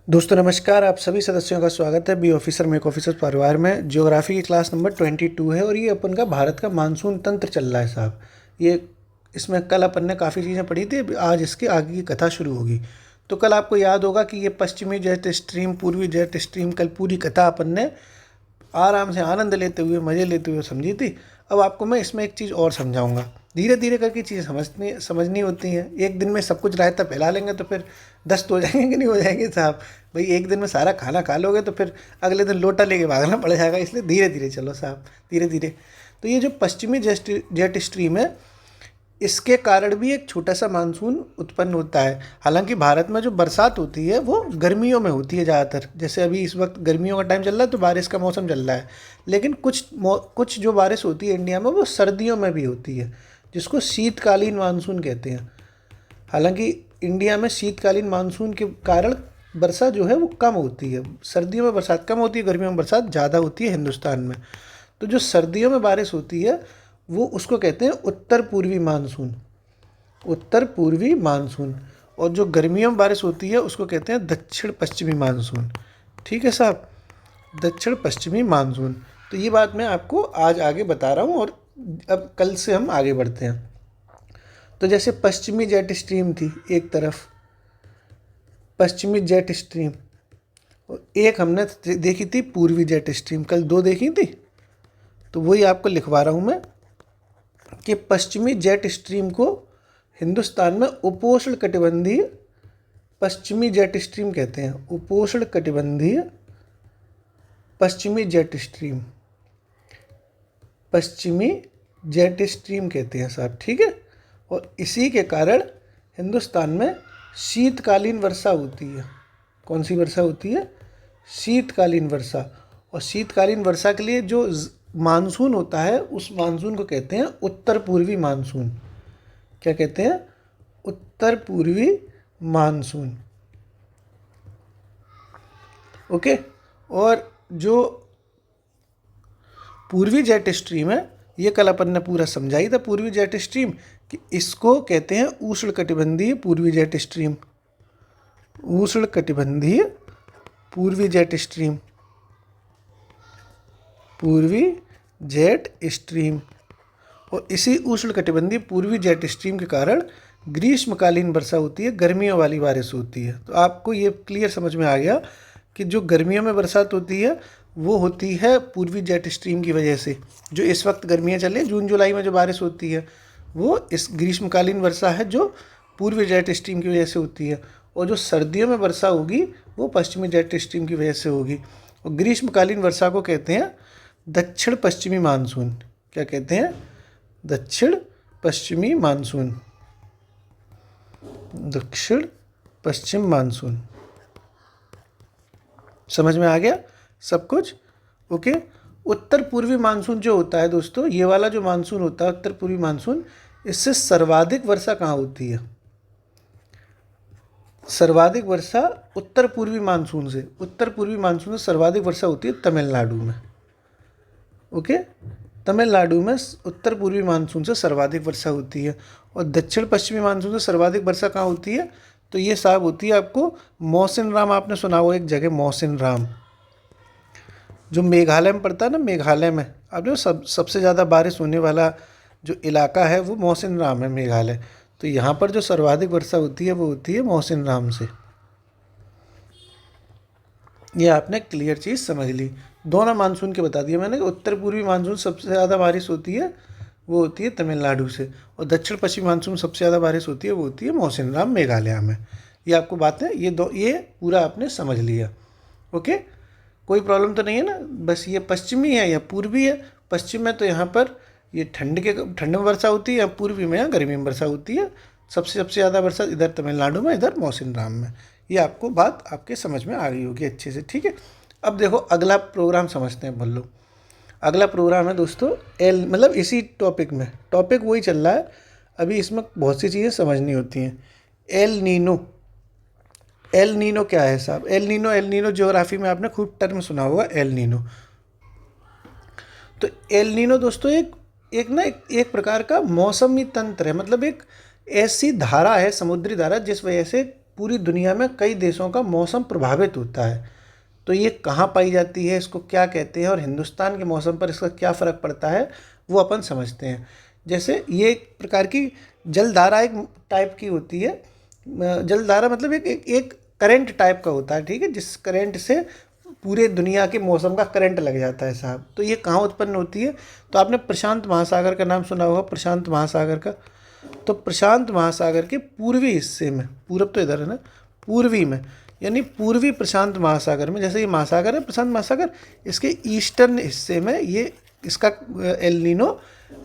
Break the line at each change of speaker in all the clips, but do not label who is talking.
दोस्तों नमस्कार। आप सभी सदस्यों का स्वागत है बी ऑफिसर मेक ऑफिसर परिवार में। ज्योग्राफी की क्लास नंबर 22 है और ये अपन का भारत का मानसून तंत्र चल रहा है साहब। ये इसमें कल अपन ने काफ़ी चीज़ें पढ़ी थी, आज इसके आगे की कथा शुरू होगी। तो कल आपको याद होगा कि ये पश्चिमी जेट स्ट्रीम, पूर्वी जेट स्ट्रीम, कल पूरी कथा अपन ने आराम से आनंद लेते हुए, मज़े लेते हुए समझी थी। अब आपको मैं इसमें एक चीज़ और समझाऊंगा। धीरे धीरे करके चीज़ें समझनी होती हैं। एक दिन में सब कुछ रायता फैला लेंगे तो फिर दस्त हो जाएंगे कि नहीं हो जाएंगे साहब। भाई एक दिन में सारा खाना खा लोगे तो फिर अगले दिन लोटा लेके भागना पड़ जाएगा। इसलिए धीरे धीरे चलो साहब, धीरे धीरे। तो ये जो पश्चिमी जेट स्ट्रीम है, इसके कारण भी एक छोटा सा मानसून उत्पन्न होता है। हालांकि भारत में जो बरसात होती है वो गर्मियों में होती है ज़्यादातर। जैसे अभी इस वक्त गर्मियों का टाइम चल रहा है तो बारिश का मौसम चल रहा है। लेकिन कुछ जो बारिश होती है इंडिया में वो सर्दियों में भी होती है, जिसको शीतकालीन मानसून कहते हैं। हालांकि इंडिया में शीतकालीन मानसून के कारण वर्षा जो है वो कम होती है। सर्दियों में बरसात कम होती है, गर्मियों में बरसात ज़्यादा होती है हिंदुस्तान में। तो जो सर्दियों में बारिश होती है वो उसको कहते हैं उत्तर पूर्वी मानसून, उत्तर पूर्वी मानसून। और जो गर्मियों में बारिश होती है उसको कहते हैं दक्षिण पश्चिमी मानसून। ठीक है साहब, दक्षिण पश्चिमी मानसून। तो ये बात मैं आपको आज आगे बता रहा हूँ और अब कल से हम आगे बढ़ते हैं। तो जैसे पश्चिमी जेट स्ट्रीम थी एक तरफ, पश्चिमी जेट स्ट्रीम, और एक हमने देखी थी पूर्वी जेट स्ट्रीम। कल दो देखी थी, तो वही आपको लिखवा रहा हूँ मैं कि पश्चिमी जेट स्ट्रीम को हिंदुस्तान में उपोष्ण कटिबंधीय पश्चिमी जेट स्ट्रीम कहते हैं। उपोष्ण कटिबंधीय पश्चिमी जेट स्ट्रीम, पश्चिमी जेट स्ट्रीम कहते हैं साहब। ठीक है। और इसी के कारण हिंदुस्तान में शीतकालीन वर्षा होती है। कौन सी वर्षा होती है? शीतकालीन वर्षा। और शीतकालीन वर्षा के लिए जो मानसून होता है उस मानसून को कहते हैं उत्तर पूर्वी मानसून। क्या कहते हैं? उत्तर पूर्वी मानसून। ओके। और जो पूर्वी जेट स्ट्रीम है, ये कल अपन ने पूरा समझाई था पूर्वी जेट स्ट्रीम, कि इसको कहते हैं उष्ण कटिबंधीय पूर्वी जेट स्ट्रीम। उष्ण कटिबंधीय पूर्वी जेट स्ट्रीम, पूर्वी जेट स्ट्रीम। और इसी उष्ण कटिबंधीय पूर्वी जेट स्ट्रीम के कारण ग्रीष्मकालीन वर्षा होती है, गर्मियों वाली बारिश होती है। तो आपको ये क्लियर समझ में आ गया कि जो गर्मियों में बरसात होती है वो होती है पूर्वी जेट स्ट्रीम की वजह से। जो इस वक्त गर्मियाँ चल रही है, जून जुलाई में जो बारिश होती है वो इस ग्रीष्मकालीन वर्षा है जो पूर्वी जेट स्ट्रीम की वजह से होती है। और जो सर्दियों में वर्षा होगी वो पश्चिमी जेट स्ट्रीम की वजह से होगी। और ग्रीष्मकालीन वर्षा को कहते हैं दक्षिण पश्चिमी मानसून। क्या कहते हैं? दक्षिण पश्चिमी मानसून, दक्षिण पश्चिम मानसून। समझ में आ गया सब कुछ? ओके। उत्तर पूर्वी मानसून जो होता है दोस्तों, ये वाला जो मानसून होता है उत्तर पूर्वी मानसून, इससे सर्वाधिक वर्षा कहाँ होती है? सर्वाधिक वर्षा उत्तर पूर्वी मानसून से, उत्तर पूर्वी मानसून से सर्वाधिक वर्षा होती है तमिलनाडु में। ओके। तमिलनाडु में उत्तर पूर्वी मानसून से सर्वाधिक वर्षा होती है। और दक्षिण पश्चिमी मानसून से सर्वाधिक वर्षा कहाँ होती है? तो ये साहब होती है आपको मौसिन राम। आपने सुना हो एक जगह मौसिन राम, जो मेघालय में पड़ता है ना। मेघालय में आपने सबसे ज़्यादा बारिश होने वाला जो इलाका है वो मौसिन राम है, मेघालय। तो यहाँ पर जो सर्वाधिक वर्षा होती है वो होती है मौसिन राम से। ये आपने क्लियर चीज़ समझ ली। दोनों मानसून के बता दिया मैंने कि उत्तर पूर्वी मानसून सबसे ज़्यादा बारिश होती है वो होती है तमिलनाडु से, और दक्षिण पश्चिमी मानसून सबसे ज़्यादा बारिश होती है वो होती है मौसिन राम, मेघालय में। ये आपको बातें ये पूरा आपने समझ लिया। ओके। कोई प्रॉब्लम तो नहीं है ना? बस ये पश्चिमी है या पूर्वी है। पश्चिम में तो यहाँ पर ये ठंड में वर्षा होती है, या पूर्वी में यहाँ गर्मी में वर्षा होती है। सबसे ज़्यादा वर्षा इधर तमिलनाडु में, इधर मौसिन राम में। ये आपको बात आपके समझ में आ गई होगी अच्छे से। ठीक है। अब देखो अगला प्रोग्राम समझते हैं बल्लो। अगला प्रोग्राम है दोस्तों एल, मतलब इसी टॉपिक में, टॉपिक वही चल रहा है अभी। इसमें बहुत सी चीज़ें समझनी होती हैं। El Nino. एल नीनो क्या है साहब? एल नीनो ज्योग्राफी में आपने खूब टर्म सुना होगा, एल नीनो। तो एल नीनो दोस्तों एक प्रकार का मौसमी तंत्र है। मतलब एक ऐसी धारा है, समुद्री धारा, जिस वजह से पूरी दुनिया में कई देशों का मौसम प्रभावित होता है। तो ये कहाँ पाई जाती है, इसको क्या कहते हैं और हिंदुस्तान के मौसम पर इसका क्या फ़र्क पड़ता है वो अपन समझते हैं। जैसे ये एक प्रकार की जलधारा एक टाइप की होती है। जलधारा मतलब एक करंट टाइप का होता है, ठीक है, जिस करंट से पूरे दुनिया के मौसम का करंट लग जाता है साहब। तो ये कहाँ उत्पन्न होती है? तो आपने प्रशांत महासागर का नाम सुना होगा, प्रशांत महासागर का। तो प्रशांत महासागर के पूर्वी हिस्से में, पूरब तो इधर है ना, पूर्वी में यानी पूर्वी प्रशांत महासागर में, जैसे ये महासागर है प्रशांत महासागर, इसके ईस्टर्न हिस्से में ये इसका एल नीनो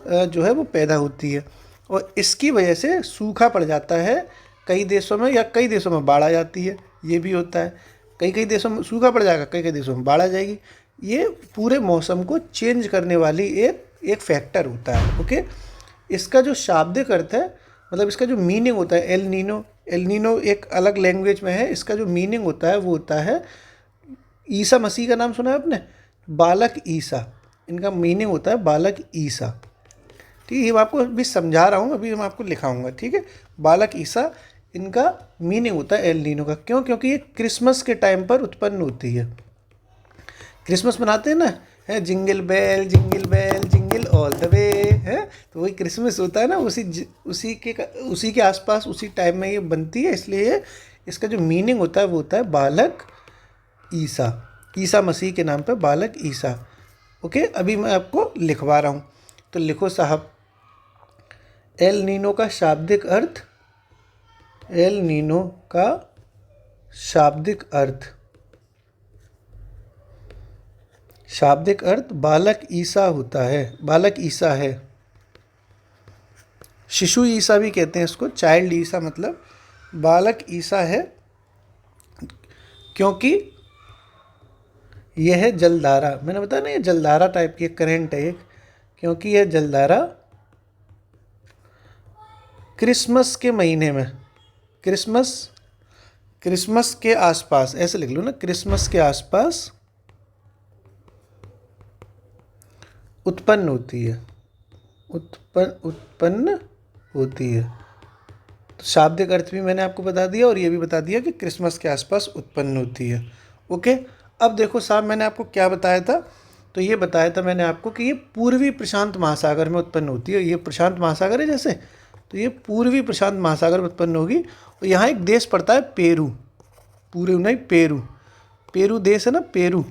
जो है वो पैदा होती है और इसकी वजह से सूखा पड़ जाता है कई देशों में, या कई देशों में बाढ़ आ जाती है, ये भी होता है। कई कई देशों में सूखा पड़ जाएगा, कई कई देशों में बाढ़ आ जाएगी। ये पूरे मौसम को चेंज करने वाली एक फैक्टर होता है। ओके, इसका जो शाब्दिक अर्थ है, मतलब इसका जो मीनिंग होता है, एल नीनो एक अलग लैंग्वेज में है। इसका जो मीनिंग होता है वो होता है, ईसा मसीह का नाम सुना है आपने, बालक ईसा, इनका मीनिंग होता है बालक ईसा। ठीक है, ये मैं आपको अभी समझा रहा हूँ, अभी मैं आपको लिखाऊंगा, ठीक है। बालक ईसा इनका मीनिंग होता है एल नीनो का। क्यों? क्योंकि ये क्रिसमस के टाइम पर उत्पन्न होती है। क्रिसमस मनाते हैं ना, है jingle bell jingle all the way, है, तो वही क्रिसमस होता है ना, उसी के आसपास उसी टाइम में ये बनती है। इसलिए इसका जो मीनिंग होता है वो होता है बालक ईसा, ईसा मसीह के नाम पे बालक ईसा। ओके, अभी मैं आपको लिखवा रहा हूँ, तो लिखो साहब, एल नीनो का शाब्दिक अर्थ, एल नीनो का शाब्दिक अर्थ बालक ईसा होता है, बालक ईसा है। शिशु ईसा भी कहते हैं इसको, चाइल्ड ईसा, मतलब बालक ईसा है, क्योंकि यह जलधारा, मैंने बताया ना ये जलधारा टाइप की करंट है एक, क्योंकि यह जलधारा क्रिसमस के महीने में, क्रिसमस के आसपास, ऐसे लिख लो ना, क्रिसमस के आसपास उत्पन्न होती है, उत्पन्न होती है। तो शाब्दिक अर्थ भी मैंने आपको बता दिया और ये भी बता दिया कि क्रिसमस के आसपास उत्पन्न होती है। ओके, अब देखो साहब, मैंने आपको क्या बताया था, तो ये बताया था मैंने आपको कि ये पूर्वी प्रशांत महासागर में उत्पन्न होती है। ये प्रशांत महासागर है जैसे, तो ये पूर्वी प्रशांत महासागर में उत्पन्न होगी। और यहाँ एक देश पड़ता है पेरू, पूरे नहीं, पेरू देश है ना, पेरू।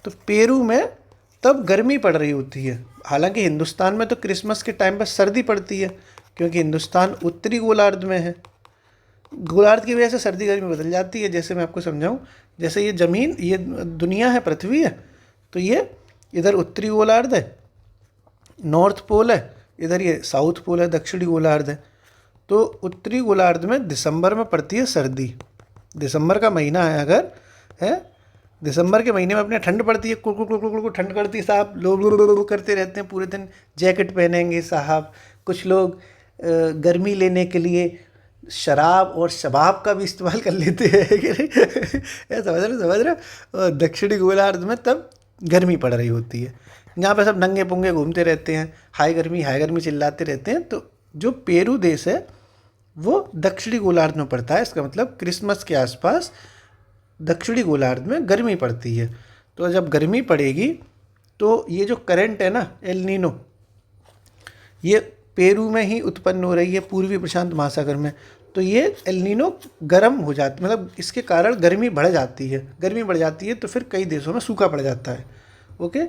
तो पेरू में तब गर्मी पड़ रही होती है। हालांकि हिंदुस्तान में तो क्रिसमस के टाइम पर सर्दी पड़ती है, क्योंकि हिंदुस्तान उत्तरी गोलार्ध में है। गोलार्ध की वजह से सर्दी गर्मी बदल जाती है। जैसे मैं आपको समझाऊं, जैसे ये ज़मीन, ये दुनिया है, पृथ्वी है, तो ये इधर उत्तरी गोलार्ध है, नॉर्थ पोल है, इधर ये साउथ पोल है, दक्षिणी गोलार्ध है। तो उत्तरी गोलार्ध में दिसंबर में पड़ती है सर्दी, दिसंबर का महीना है अगर, है, दिसंबर के महीने में अपने ठंड पड़ती है, कुड़ ठंड करती है साहब, लोग करते रहते हैं पूरे दिन, जैकेट पहनेंगे साहब। कुछ लोग गर्मी लेने के लिए शराब और शबाब का भी इस्तेमाल कर लेते हैं कि नहीं समझ रहे। दक्षिणी गोलार्ध में तब गर्मी पड़ रही होती है, यहाँ पे सब नंगे पुंगे घूमते रहते हैं, हाई गर्मी चिल्लाते रहते हैं। तो जो पेरू देश है वो दक्षिणी गोलार्ध में पड़ता है। इसका मतलब क्रिसमस के आसपास दक्षिणी गोलार्ध में गर्मी पड़ती है। तो जब गर्मी पड़ेगी तो ये जो करंट है ना, एल नीनो, ये पेरू में ही उत्पन्न हो रही है, पूर्वी प्रशांत महासागर में। तो ये एल नीनो गर्म हो जाती, मतलब इसके कारण गर्मी बढ़ जाती है, तो फिर कई देशों में सूखा पड़ जाता है। ओके,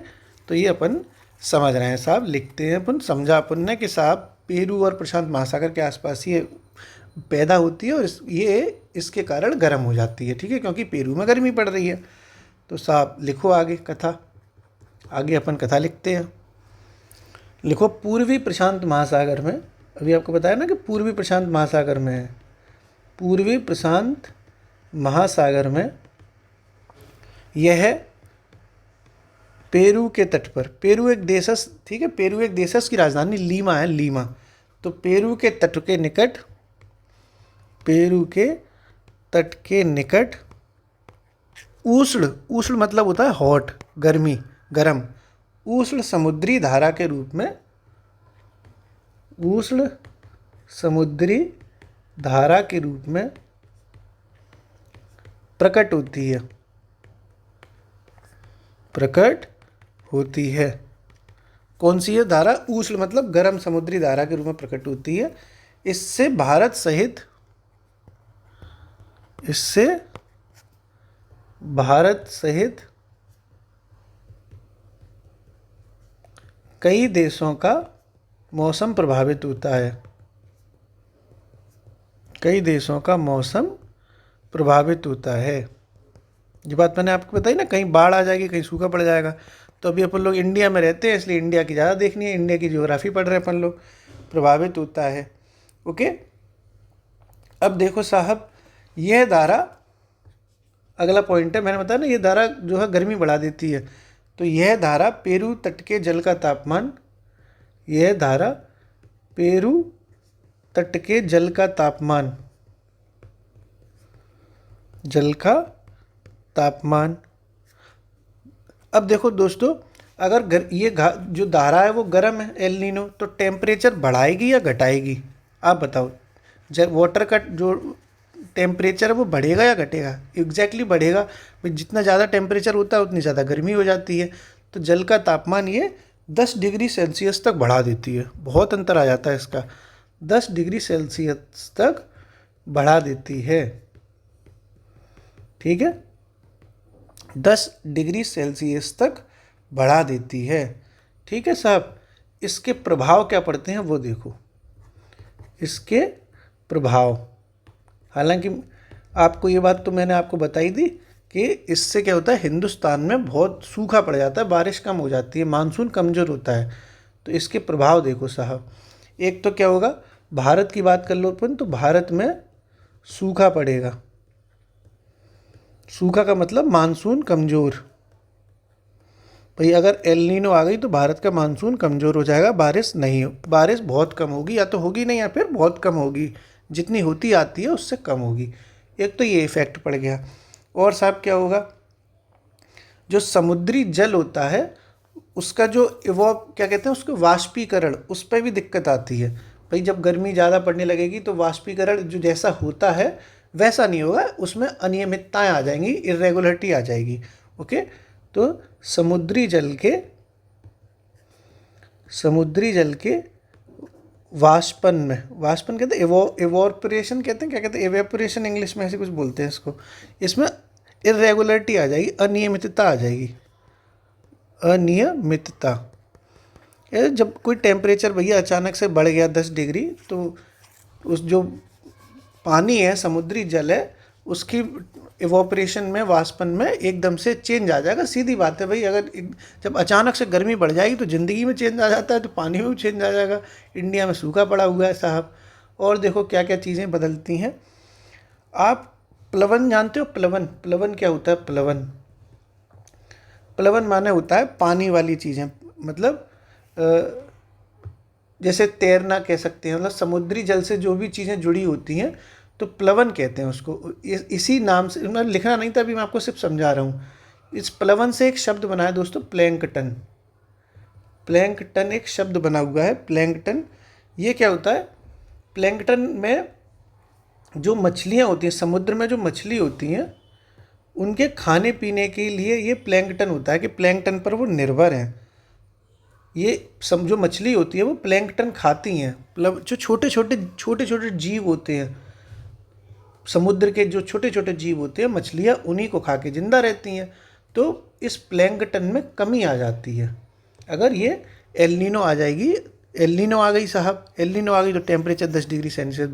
तो ये अपन समझ रहे हैं साहब, लिखते हैं अपन, समझा अपन ने कि साहब पेरू और प्रशांत महासागर के आसपास ये पैदा होती है और ये इसके कारण गर्म हो जाती है, ठीक है, क्योंकि पेरू में गर्मी पड़ रही है। तो साहब लिखो आगे कथा, आगे अपन कथा लिखते हैं। लिखो, पूर्वी प्रशांत महासागर में, अभी आपको बताया ना कि पूर्वी प्रशांत महासागर में है, पूर्वी प्रशांत महासागर में यह पेरू के तट पर, पेरू एक देशस, ठीक है, पेरू एक देशस की राजधानी लीमा है, लीमा। तो पेरू के तट के निकट, पेरू के तट के निकट उष्ण मतलब होता है हॉट, गर्मी, गरम, उष्ण समुद्री धारा के रूप में, उष्ण समुद्री धारा के रूप में प्रकट होती है, प्रकट होती है। कौन सी है धारा? उष्ण मतलब गर्म समुद्री धारा के रूप में प्रकट होती है। इससे भारत सहित कई देशों का मौसम प्रभावित होता है, कई देशों का मौसम प्रभावित होता है। ये बात मैंने आपको बताई ना, कहीं बाढ़ आ जाएगी, कहीं सूखा पड़ जाएगा। तो अभी अपन लोग इंडिया में रहते हैं, इसलिए इंडिया की ज़्यादा देखनी है, इंडिया की ज्योग्राफी पढ़ रहे हैं अपन लोग। प्रभावित होता है। ओके, अब देखो साहब, यह धारा, अगला पॉइंट है, मैंने बताया ना ये धारा जो है गर्मी बढ़ा देती है। तो यह धारा पेरू तट के जल का तापमान, यह धारा पेरू तट के जल का तापमान, जल का तापमान। अब देखो दोस्तों, अगर ये जो धारा है वो गर्म है, एल नीनो, तो टेम्परेचर बढ़ाएगी या घटाएगी? आप बताओ। जब वाटर का जो टेम्परेचर है वो बढ़ेगा या घटेगा? एग्जैक्टली बढ़ेगा। भाई जितना ज़्यादा टेम्परेचर होता है उतनी ज़्यादा गर्मी हो जाती है। तो जल का तापमान ये 10 डिग्री सेल्सियस तक बढ़ा देती है। बहुत अंतर आ जाता है इसका, 10 डिग्री सेल्सियस तक बढ़ा देती है। ठीक है, 10 डिग्री सेल्सियस तक बढ़ा देती है। ठीक है साहब, इसके प्रभाव क्या पड़ते हैं वो देखो। इसके प्रभाव, हालांकि आपको ये बात तो मैंने आपको बताई थी कि इससे क्या होता है, हिंदुस्तान में बहुत सूखा पड़ जाता है, बारिश कम हो जाती है, मानसून कमज़ोर होता है। तो इसके प्रभाव देखो साहब, एक तो क्या होगा, भारत की बात कर लो अपन, तो भारत में सूखा पड़ेगा। सूखा का मतलब मानसून कमज़ोर। भाई अगर एल नीनो आ गई तो भारत का मानसून कमज़ोर हो जाएगा, बारिश बहुत कम होगी, या तो होगी नहीं या फिर बहुत कम होगी, जितनी होती आती है उससे कम होगी। एक तो ये इफ़ेक्ट पड़ गया। और साहब क्या होगा, जो समुद्री जल होता है उसका जो क्या कहते हैं उसको, वाष्पीकरण, उस पर भी दिक्कत आती है। भाई जब गर्मी ज़्यादा पड़ने लगेगी तो वाष्पीकरण जो जैसा होता है वैसा नहीं होगा, उसमें अनियमितताएं आ जाएंगी, इरेगुलरिटी आ जाएगी। ओके, तो समुद्री जल के वाष्पन कहते हैं, इवोपरेशन कहते हैं, क्या कहते हैं, एवेपोरेशन इंग्लिश में ऐसे कुछ बोलते हैं इसको। इसमें इरेगुलरिटी आ जाएगी, अनियमितता आ जाएगी, अनियमितता। जब कोई टेम्परेचर भैया अचानक से बढ़ गया 10 डिग्री, तो उस जो पानी है, समुद्री जल है, उसकी इवोपरेशन में, वाष्पन में एकदम से चेंज आ जाएगा। सीधी बात है भाई, अगर जब अचानक से गर्मी बढ़ जाएगी तो ज़िंदगी में चेंज आ जाता है, तो पानी में भी चेंज आ जाएगा। इंडिया में सूखा पड़ा हुआ है साहब। और देखो क्या क्या चीज़ें बदलती हैं। आप प्लवन जानते हो? प्लवन क्या होता है? प्लवन माने होता है पानी वाली चीज़ें, मतलब जैसे तैरना कह सकते हैं, मतलब समुद्री जल से जो भी चीज़ें जुड़ी होती हैं तो प्लवन कहते हैं उसको। इसी नाम से, मैं लिखना नहीं था, अभी मैं आपको सिर्फ समझा रहा हूँ। इस प्लवन से एक शब्द बना है दोस्तों, प्लैंकटन। प्लैंकटन एक शब्द बना हुआ है, प्लैंकटन। ये क्या होता है? प्लैंकटन में जो मछलियाँ होती हैं, समुद्र में जो मछली होती हैं, उनके खाने पीने के लिए ये प्लैंकटन होता है, कि प्लैंकटन पर वो निर्भर हैं। ये जो मछली होती है वो प्लैंकटन खाती हैं, मतलब जो छोटे छोटे जीव होते हैं, समुद्र के जो छोटे छोटे जीव होते हैं, मछलियाँ, उन्हीं को खा के जिंदा रहती हैं। तो इस प्लैंकटन में कमी आ जाती है अगर ये एल नीनो आ जाएगी। एल नीनो आ गई साहब, एल नीनो आ गई तो टेम्परेचर 10 डिग्री सेल्सियस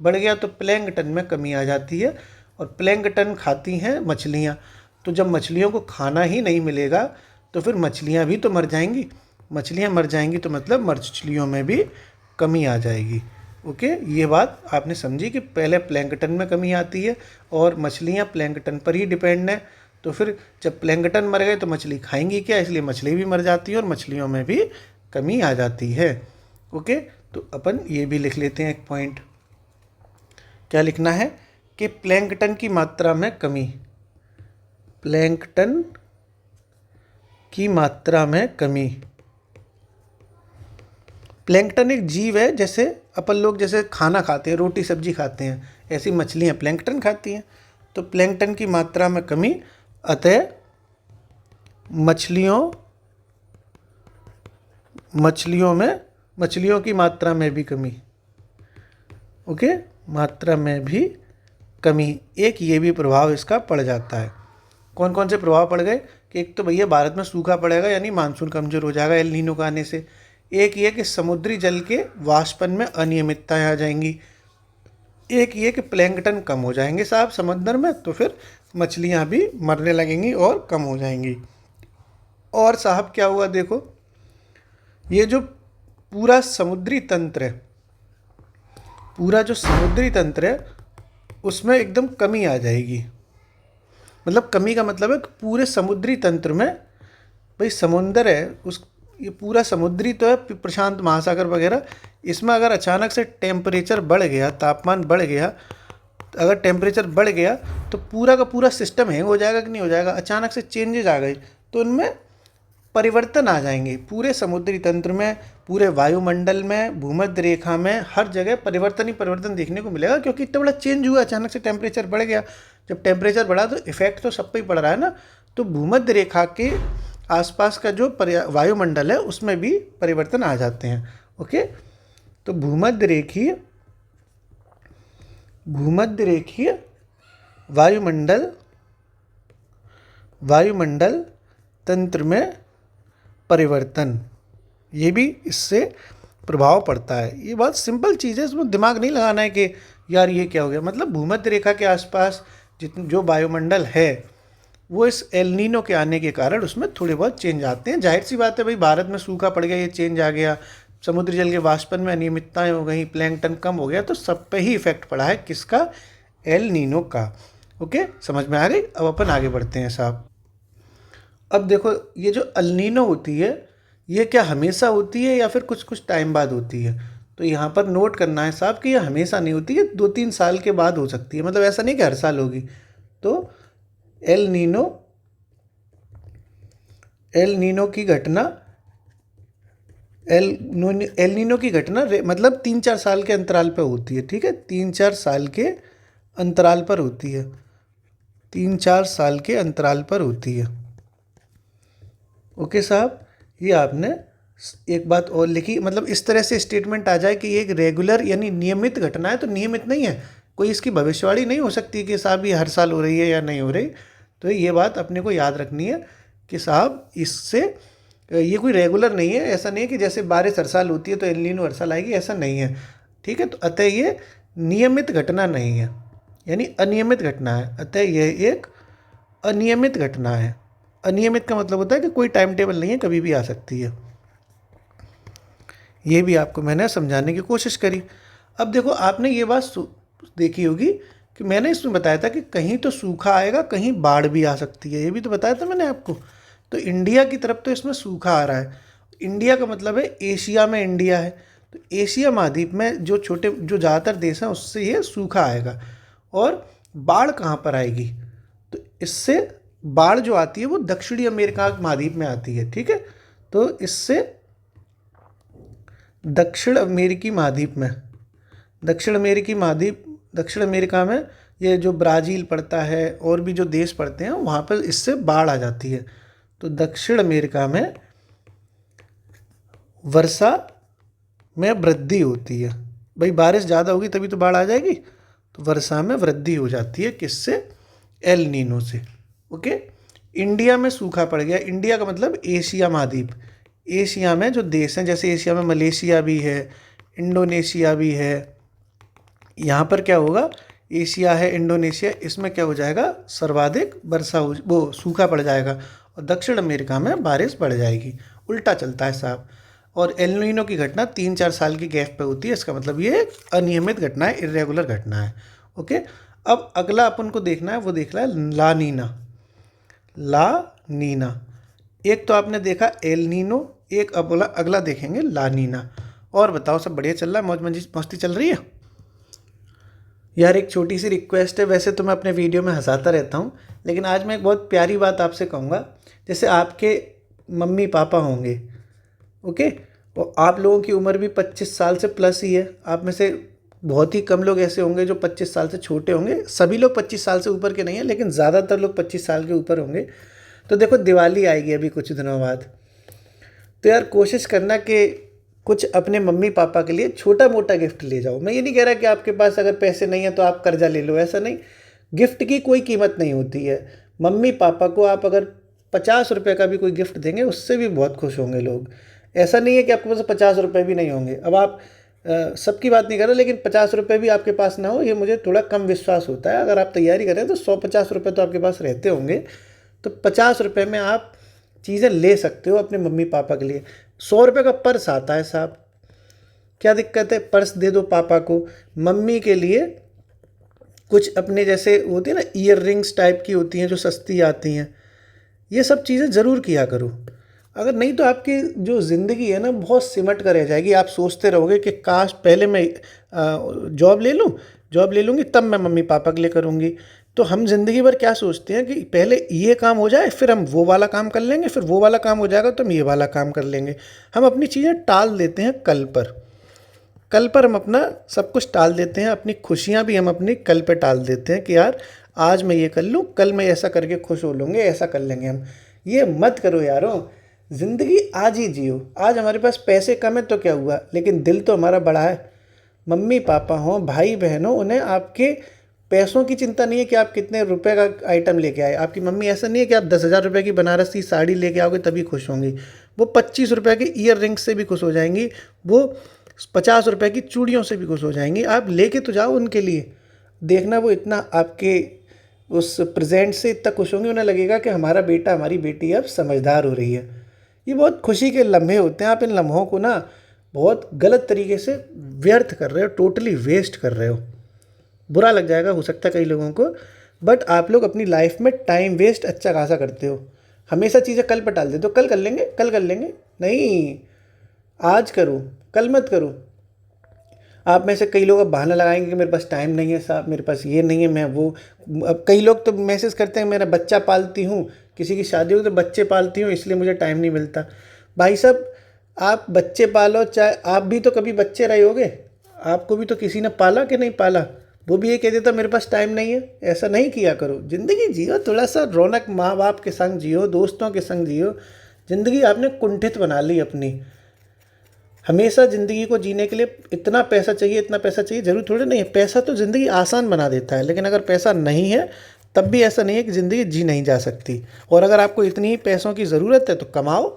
बढ़ गया तो प्लैंकटन में कमी आ जाती है। और प्लैंकटन खाती हैं मछलियाँ, तो जब मछलियों को खाना ही नहीं मिलेगा तो फिर मछलियाँ भी तो मर जाएंगी। मछलियाँ मर जाएंगी तो मतलब मछलियों में भी कमी आ जाएगी। ओके, ये बात आपने समझी कि पहले प्लैंकटन में कमी आती है और मछलियाँ प्लैंकटन पर ही डिपेंड हैं। तो फिर जब प्लैंकटन मर गए तो मछली खाएंगी क्या, इसलिए मछली भी मर जाती है और मछलियों में भी कमी आ जाती है। ओके, तो अपन ये भी लिख लेते हैं एक पॉइंट। क्या लिखना है कि प्लैंकटन की मात्रा में कमी, प्लैंकटन की मात्रा में कमी। प्लैंकटन एक जीव है, जैसे अपन लोग जैसे खाना खाते हैं, रोटी सब्जी खाते हैं, ऐसी मछलियाँ प्लैंकटन खाती हैं। तो प्लैंकटन की मात्रा में कमी, अतः मछलियों की मात्रा में भी कमी। ओके, मात्रा में भी कमी, एक ये भी प्रभाव इसका पड़ जाता है। कौन कौन से प्रभाव पड़ गए कि एक तो भैया भारत में सूखा पड़ेगा यानी मानसून कमज़ोर हो जाएगा एल नीनो का आने से। एक ये कि समुद्री जल के वाष्पन में अनियमितताएं आ जाएंगी। एक ये कि प्लैंकटन कम हो जाएंगे साहब समुद्र में, तो फिर मछलियां भी मरने लगेंगी और कम हो जाएंगी। और साहब क्या हुआ, देखो ये जो पूरा समुद्री तंत्र है, पूरा जो समुद्री तंत्र है उसमें एकदम कमी आ जाएगी। मतलब कमी का मतलब है कि पूरे समुद्री तंत्र में, भाई समुंदर है उस, ये पूरा समुद्री तो है प्रशांत महासागर वगैरह, इसमें अगर अचानक से टेम्परेचर बढ़ गया, तापमान बढ़ गया, अगर टेम्परेचर बढ़ गया तो पूरा का पूरा सिस्टम हैंग हो जाएगा कि नहीं हो जाएगा। अचानक से चेंजेज आ गए तो उनमें परिवर्तन आ जाएंगे पूरे समुद्री तंत्र में, पूरे वायुमंडल में, भूमध्य रेखा में, हर जगह परिवर्तन ही परिवर्तन देखने को मिलेगा, क्योंकि इतना बड़ा चेंज हुआ, अचानक से टेम्परेचर बढ़ गया। जब टेम्परेचर बढ़ा तो इफेक्ट तो सब पे ही पड़ रहा है ना। तो भूमध्य रेखा के आसपास का जो वायुमंडल है उसमें भी परिवर्तन आ जाते हैं। ओके, तो भूमध्य रेखीय वायुमंडल तंत्र में परिवर्तन, ये भी इससे प्रभाव पड़ता है। ये बहुत सिंपल चीज़ है, इसमें दिमाग नहीं लगाना है कि यार ये क्या हो गया। मतलब भूमध्य रेखा के आसपास जो वायुमंडल है वो इस एल नीनो के आने के कारण उसमें थोड़े बहुत चेंज आते हैं। जाहिर सी बात है भाई, भारत में सूखा पड़ गया, ये चेंज आ गया, समुद्री जल के वाष्पन में अनियमितताएं हो गई, प्लैंकटन कम हो गया, तो सब पे ही इफेक्ट पड़ा है किसका, एल नीनो का। ओके, समझ में आ गई। अब अपन आगे बढ़ते हैं साहब। अब देखो ये जो एल नीनो होती है ये क्या हमेशा होती है या फिर कुछ कुछ टाइम बाद होती है। तो यहाँ पर नोट करना है साहब कि ये हमेशा नहीं होती है, 2-3 साल के बाद हो सकती है। मतलब ऐसा नहीं कि हर साल होगी। तो एल नीनो की घटना मतलब 3-4 साल के अंतराल पर होती है। ठीक है, 3-4 साल के अंतराल पर होती है, 3-4 साल के अंतराल पर होती है। ओके साहब, ये आपने एक बात और लिखी। मतलब इस तरह से स्टेटमेंट आ जाए कि ये एक रेगुलर यानी नियमित घटना है, तो नियमित नहीं है, कोई इसकी भविष्यवाणी नहीं हो सकती कि साहब ये हर साल हो रही है या नहीं हो रही। तो ये बात अपने को याद रखनी है कि साहब इससे ये कोई रेगुलर नहीं है। ऐसा नहीं है कि जैसे बारिश हर साल होती है तो एल नीनो हर साल आएगी, ऐसा नहीं है। ठीक है, तो अतः ये नियमित घटना नहीं है, यानी अनियमित घटना है। अतः यह एक अनियमित घटना है। अनियमित का मतलब होता है कि कोई टाइम टेबल नहीं है, कभी भी आ सकती है। ये भी आपको मैंने समझाने की कोशिश करी। अब देखो आपने ये बात देखी होगी कि मैंने इसमें बताया था कि कहीं तो सूखा आएगा, कहीं बाढ़ भी आ सकती है, ये भी तो बताया था मैंने आपको। तो इंडिया की तरफ तो इसमें सूखा आ रहा है। इंडिया का मतलब है एशिया में इंडिया है, तो एशिया महाद्वीप में जो ज़्यादातर देश हैं उससे ये सूखा आएगा। और बाढ़ कहाँ पर आएगी, तो इससे बाढ़ जो आती है वो दक्षिणी अमेरिका महाद्वीप में आती है। ठीक है, तो इससे दक्षिण अमेरिका में ये जो ब्राज़ील पड़ता है और भी जो देश पड़ते हैं वहाँ पर इससे बाढ़ आ जाती है। तो दक्षिण अमेरिका में वर्षा में वृद्धि होती है। भाई बारिश ज़्यादा होगी तभी तो बाढ़ आ जाएगी, तो वर्षा में वृद्धि हो जाती है किससे, एल नीनो से। ओके, इंडिया में सूखा पड़ गया। इंडिया का मतलब एशिया महाद्वीप। एशिया में जो देश हैं, जैसे एशिया में मलेशिया भी है, इंडोनेशिया भी है, यहाँ पर क्या होगा, एशिया है, इंडोनेशिया, इसमें क्या हो जाएगा, सर्वाधिक वो सूखा पड़ जाएगा और दक्षिण अमेरिका में बारिश बढ़ जाएगी। उल्टा चलता है साहब। और एल नीनो की घटना 3-4 साल की गैप पे होती है, इसका मतलब ये एक अनियमित घटना है, इरेगुलर घटना है। ओके, अब अगला अपन को देखना है, वो देखना है ला नीना। एक तो आपने देखा एल नीनो, एक अगला देखेंगे ला नीना। और बताओ, सब बढ़िया चल रहा है, मस्ती चल रही है यार। एक छोटी सी रिक्वेस्ट है, वैसे तो मैं अपने वीडियो में हंसाता रहता हूँ, लेकिन आज मैं एक बहुत प्यारी बात आपसे कहूँगा। जैसे आपके मम्मी पापा होंगे, ओके, और आप लोगों की उम्र भी 25 साल से प्लस ही है। आप में से बहुत ही कम लोग ऐसे होंगे जो 25 साल से छोटे होंगे, सभी लोग 25 साल से ऊपर के नहीं हैं, लेकिन ज़्यादातर लोग 25 साल के ऊपर होंगे। तो देखो दिवाली आएगी अभी कुछ दिनों बाद, तो यार कोशिश करना कि कुछ अपने मम्मी पापा के लिए छोटा मोटा गिफ्ट ले जाओ। मैं ये नहीं कह रहा कि आपके पास अगर पैसे नहीं है तो आप कर्जा ले लो, ऐसा नहीं। गिफ्ट की कोई कीमत नहीं होती है। मम्मी पापा को आप अगर 50 रुपये का भी कोई गिफ्ट देंगे उससे भी बहुत खुश होंगे लोग। ऐसा नहीं है कि आपके पास 50 रुपये भी नहीं होंगे। अब आप सबकी बात नहीं कर रहे, लेकिन 50 रुपये भी आपके पास ना हो ये मुझे थोड़ा कम विश्वास होता है। अगर आप तैयारी करें तो 150 रुपये तो आपके पास रहते होंगे, तो 50 रुपये में आप चीज़ें ले सकते हो अपने मम्मी पापा के लिए। 100 रुपये का पर्स आता है साहब, क्या दिक्कत है, पर्स दे दो पापा को। मम्मी के लिए कुछ अपने जैसे होती है ना ईयर रिंग्स टाइप की होती हैं जो सस्ती आती हैं, ये सब चीज़ें ज़रूर किया करो। अगर नहीं तो आपकी जो ज़िंदगी है ना बहुत सिमट कर रह जाएगी। आप सोचते रहोगे कि काश पहले मैं जॉब ले लूँ, जॉब ले लूँगी तब मैं मम्मी पापा के लिए करूँगी। तो हम ज़िंदगी भर क्या सोचते हैं कि पहले ये काम हो जाए फिर हम वो वाला काम कर लेंगे, फिर वो वाला काम हो जाएगा तो हम ये वाला काम कर लेंगे। हम अपनी चीज़ें टाल देते हैं कल पर। कल पर हम अपना सब कुछ टाल देते हैं, अपनी खुशियाँ भी हम अपनी कल पे टाल देते हैं कि यार आज मैं ये कर लूँ, कल मैं ऐसा करके खुश हो लूँगे, ऐसा कर लेंगे हम। ये मत करो यारों, ज़िंदगी आज ही जियो। आज हमारे पास पैसे कम है तो क्या हुआ, लेकिन दिल तो हमारा बड़ा है। मम्मी पापा हों, भाई बहन हो, उन्हें आपके पैसों की चिंता नहीं है कि आप कितने रुपए का आइटम लेके आए। आपकी मम्मी ऐसा नहीं है कि आप 10,000 रुपये की बनारसी साड़ी लेके आओगे तभी खुश होंगी। वो 25 रुपये के ईयर रिंग से भी खुश हो जाएंगी, वो 50 रुपये की चूड़ियों से भी खुश हो जाएंगी। आप लेके तो जाओ उनके लिए, देखना वो इतना आपके उस प्रेजेंट से इतना खुश होंगे, उन्हें लगेगा कि हमारा बेटा हमारी बेटी अब समझदार हो रही है। ये बहुत खुशी के लम्हे होते हैं। आप इन लम्हों को ना बहुत गलत तरीके से व्यर्थ कर रहे हो, टोटली वेस्ट कर रहे हो। बुरा लग जाएगा हो सकता है कई लोगों को, बट आप लोग अपनी लाइफ में टाइम वेस्ट अच्छा खासा करते हो। हमेशा चीज़ें कल पर टाल देते हो, कल कर लेंगे, कल कर लेंगे। नहीं, आज करो, कल मत करो। आप में से कई लोग अब बहाना लगाएंगे कि मेरे पास टाइम नहीं है साहब, मेरे पास ये नहीं है, मैं वो। अब कई लोग तो मैसेज करते हैं मेरा बच्चा पालती हूँ, किसी की शादी हो तो बच्चे पालती हूँ इसलिए मुझे टाइम नहीं मिलता। भाई साहब, आप बच्चे पालो, चाहे आप भी तो कभी बच्चे रहे होगे, आपको भी तो किसी ने पाला कि नहीं पाला। वो भी ये कह देता मेरे पास टाइम नहीं है। ऐसा नहीं किया करो, ज़िंदगी जियो थोड़ा सा रौनक, माँ बाप के संग जियो, दोस्तों के संग जियो। ज़िंदगी आपने कुंठित बना ली अपनी। हमेशा ज़िंदगी को जीने के लिए इतना पैसा चाहिए, इतना पैसा चाहिए, ज़रूर थोड़ी नहीं है। पैसा तो ज़िंदगी आसान बना देता है, लेकिन अगर पैसा नहीं है तब भी ऐसा नहीं है कि ज़िंदगी जी नहीं जा सकती। और अगर आपको इतनी ही पैसों की ज़रूरत है तो कमाओ।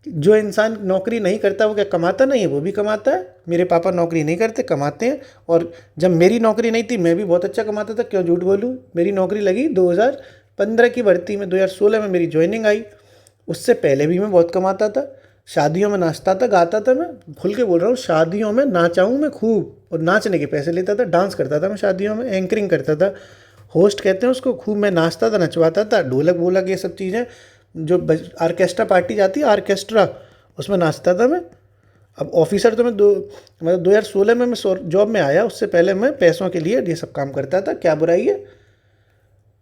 जो इंसान नौकरी नहीं करता वो क्या कमाता नहीं है, वो भी कमाता है। मेरे पापा नौकरी नहीं करते, कमाते हैं। और जब मेरी नौकरी नहीं थी मैं भी बहुत अच्छा कमाता था, क्यों झूठ बोलूँ। मेरी नौकरी लगी 2015 की भर्ती में, 2016 में मेरी ज्वाइनिंग आई। उससे पहले भी मैं बहुत कमाता था। शादियों में नाचता था, गाता था। मैं खुल के बोल रहा हूँ, शादियों में नाचा हूँ मैं खूब, और नाचने के पैसे लेता था। डांस करता था मैं शादियों में, एंकरिंग करता था, होस्ट कहते हैं उसको। खूब मैं नाचता था, नचवाता था, ढोलक वोलक ये सब चीज़ें। जो आर्केस्ट्रा पार्टी जाती है, आर्केस्ट्रा, उसमें नाचता था मैं। अब ऑफिसर तो मतलब 2016 में मैं जॉब में आया, उससे पहले मैं पैसों के लिए ये सब काम करता था। क्या बुराई है?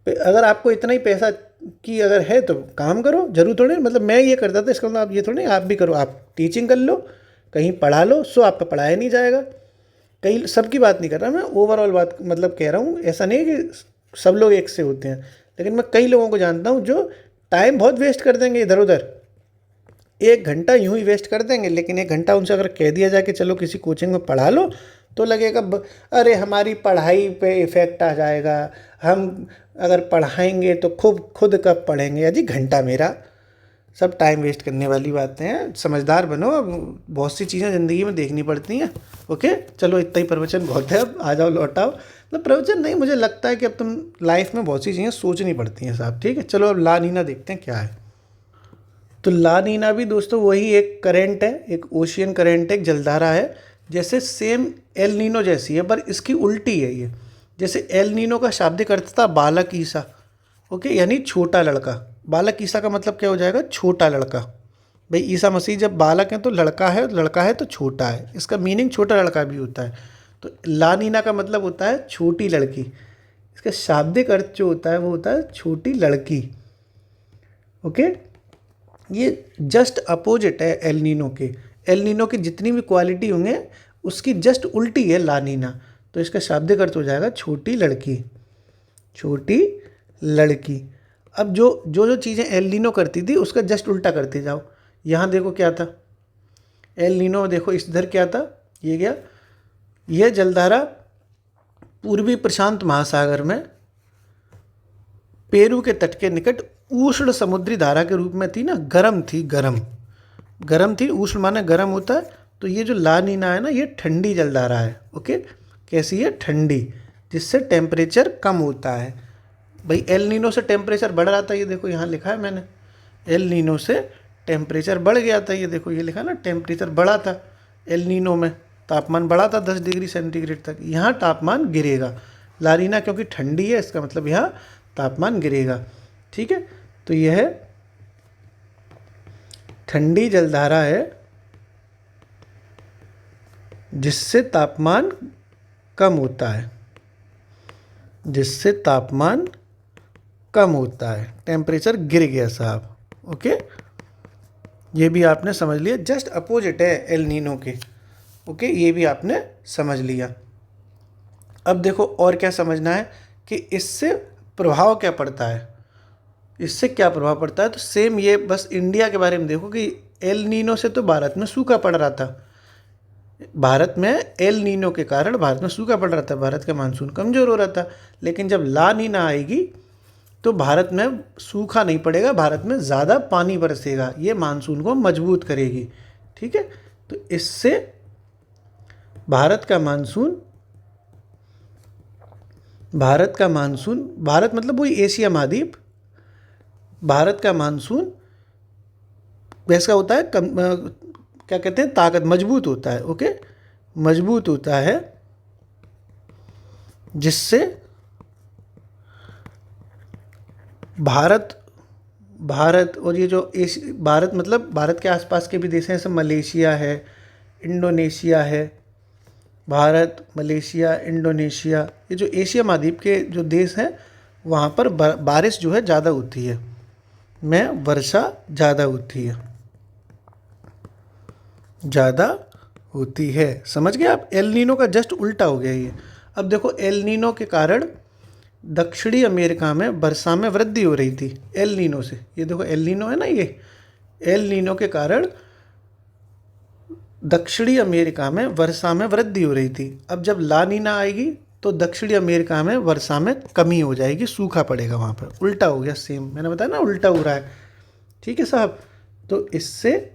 अगर आपको इतना ही पैसा की अगर है तो काम करो, जरूर थोड़ी मतलब मैं ये करता था इसका मतलब आप ये थोड़ी आप भी करो। आप टीचिंग कर लो, कहीं पढ़ा लो, सो आपका पढ़ाया नहीं जाएगा। कई सबकी बात नहीं कर रहा मैं, ओवरऑल बात मतलब कह रहा हूँ। ऐसा नहीं है कि सब लोग एक से होते हैं, लेकिन मैं कई लोगों को जानता हूँ जो टाइम बहुत वेस्ट कर देंगे इधर उधर। 1 घंटा यूं ही वेस्ट कर देंगे, लेकिन 1 घंटा उनसे अगर कह दिया जाए कि चलो किसी कोचिंग में पढ़ा लो, तो लगेगा अरे हमारी पढ़ाई पे इफ़ेक्ट आ जाएगा, हम अगर पढ़ाएंगे तो खूब खुद कब पढ़ेंगे। अजी घंटा मेरा, सब टाइम वेस्ट करने वाली बातें हैं। समझदार बनो, अब बहुत सी चीज़ें ज़िंदगी में देखनी पड़ती हैं। ओके चलो, इतना ही प्रवचन बहुत है, अब आ जाओ लौटाओ। मतलब प्रवचन नहीं, मुझे लगता है कि अब तुम लाइफ में बहुत सी चीज़ें सोचनी पड़ती हैं साहब। ठीक है, चलो अब ला नीना देखते हैं क्या है। तो ला नीना भी दोस्तों वही एक करंट है, एक ओशियन करंट है, एक जलधारा है। जैसे सेम एल नीनो जैसी है, पर इसकी उल्टी है ये। जैसे एल नीनो का शाब्दिक अर्थ था बालक ईसा, ओके, यानी छोटा लड़का। बालक ईसा का मतलब क्या हो जाएगा? छोटा लड़का। भाई ईसा मसीह जब बालक हैं तो लड़का है तो छोटा है, इसका मीनिंग छोटा लड़का भी होता है। तो ला नीना का मतलब होता है छोटी लड़की। इसका शाब्दिक अर्थ जो होता है वो होता है छोटी लड़की। ओके, ये जस्ट अपोजिट है एल नीनो के। एल नीनो की जितनी भी क्वालिटी होंगे उसकी जस्ट उल्टी है ला नीना, तो इसका शाब्दिक अर्थ हो जाएगा छोटी लड़की, छोटी लड़की। अब जो जो जो चीज़ें एल नीनो करती थी उसका जस्ट उल्टा करते जाओ। यहाँ देखो क्या था, एल नीनो देखो इधर क्या था, ये क्या, यह जलधारा पूर्वी प्रशांत महासागर में पेरू के तट के निकट उष्ण समुद्री धारा के रूप में थी ना, गर्म थी, गर्म थी। उष्ण माने गर्म होता है, तो ये जो ला नीना है ना, ये ठंडी जलधारा है। ओके, कैसी है, ठंडी, जिससे टेम्परेचर कम होता है। भाई एल नीनो से टेम्परेचर बढ़ रहा था, ये देखो यहाँ लिखा है मैंने, एल नीनो से टेम्परेचर बढ़ गया था, ये देखो ये लिखा ना, टेम्परेचर बढ़ा था एल नीनो में, तापमान बढ़ा था 10 डिग्री सेंटीग्रेड तक। यहाँ तापमान गिरेगा, ला नीना क्योंकि ठंडी है, इसका मतलब यहाँ तापमान गिरेगा। ठीक है, तो यह ठंडी जलधारा है जिससे तापमान कम होता है, जिससे तापमान कम होता है, टेम्परेचर गिर गया साहब। ओके, ये भी आपने समझ लिया, जस्ट अपोजिट है एल नीनो के। ओके, ये भी आपने समझ लिया। अब देखो और क्या समझना है कि इससे प्रभाव क्या पड़ता है, इससे क्या प्रभाव पड़ता है। तो सेम ये बस इंडिया के बारे में देखो कि एल नीनो से तो भारत में सूखा पड़ रहा था, भारत में एल नीनो के कारण भारत में सूखा पड़ रहा था, भारत का मानसून कमज़ोर हो रहा था। लेकिन जब ला नीना आएगी तो भारत में सूखा नहीं पड़ेगा, भारत में ज़्यादा पानी बरसेगा, ये मानसून को मजबूत करेगी। ठीक है, तो इससे भारत का मानसून, भारत मतलब वही एशिया महाद्वीप, भारत का मानसून वैसा होता है, क्या कहते हैं, ताकत, मजबूत होता है। ओके, मजबूत होता है, जिससे भारत और ये जो भारत मतलब भारत के आसपास के भी देश हैं, जैसे मलेशिया है, इंडोनेशिया है, भारत, मलेशिया, इंडोनेशिया, ये जो एशिया महाद्वीप के जो देश हैं वहाँ पर बारिश जो है ज़्यादा होती है, में वर्षा ज़्यादा होती है, ज़्यादा होती है। समझ गए आप, एल नीनो का जस्ट उल्टा हो गया ये। अब देखो एल नीनो के कारण दक्षिणी अमेरिका में वर्षा में वृद्धि हो रही थी एल नीनो से। ये देखो एल नीनो है ना, ये एल नीनो के कारण दक्षिणी अमेरिका में वर्षा में वृद्धि हो रही थी। अब जब ला नीना आएगी तो दक्षिणी अमेरिका में वर्षा में कमी हो जाएगी, सूखा पड़ेगा वहाँ पर। उल्टा हो गया, सेम मैंने बताया ना, उल्टा हो रहा है। ठीक है साहब, तो इससे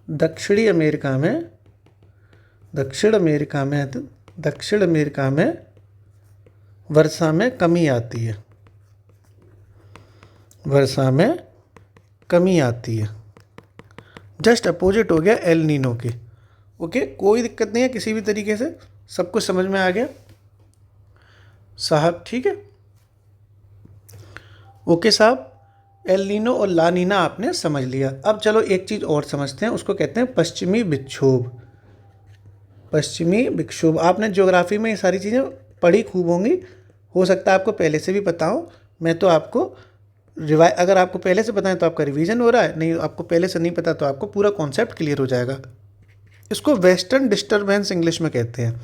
दक्षिण अमेरिका में वर्षा में कमी आती है, वर्षा में कमी आती है। जस्ट अपोजिट हो गया एल नीनो के। ओके, कोई दिक्कत नहीं है किसी भी तरीके से, सब कुछ समझ में आ गया साहब। ठीक है, ओके साहब, एल नीनो और ला नीना आपने समझ लिया। अब चलो एक चीज़ और समझते हैं, उसको कहते हैं पश्चिमी विक्षोभ। पश्चिमी विक्षोभ, आपने ज्योग्राफी में ये सारी चीज़ें पढ़ी खूब होंगी, हो सकता है आपको पहले से भी पता हो। मैं तो आपको अगर आपको पहले से पता है तो आपका रिवीजन हो रहा है, नहीं आपको पहले से नहीं पता तो आपको पूरा कॉन्सेप्ट क्लियर हो जाएगा। इसको वेस्टर्न डिस्टर्बेंस इंग्लिश में कहते हैं,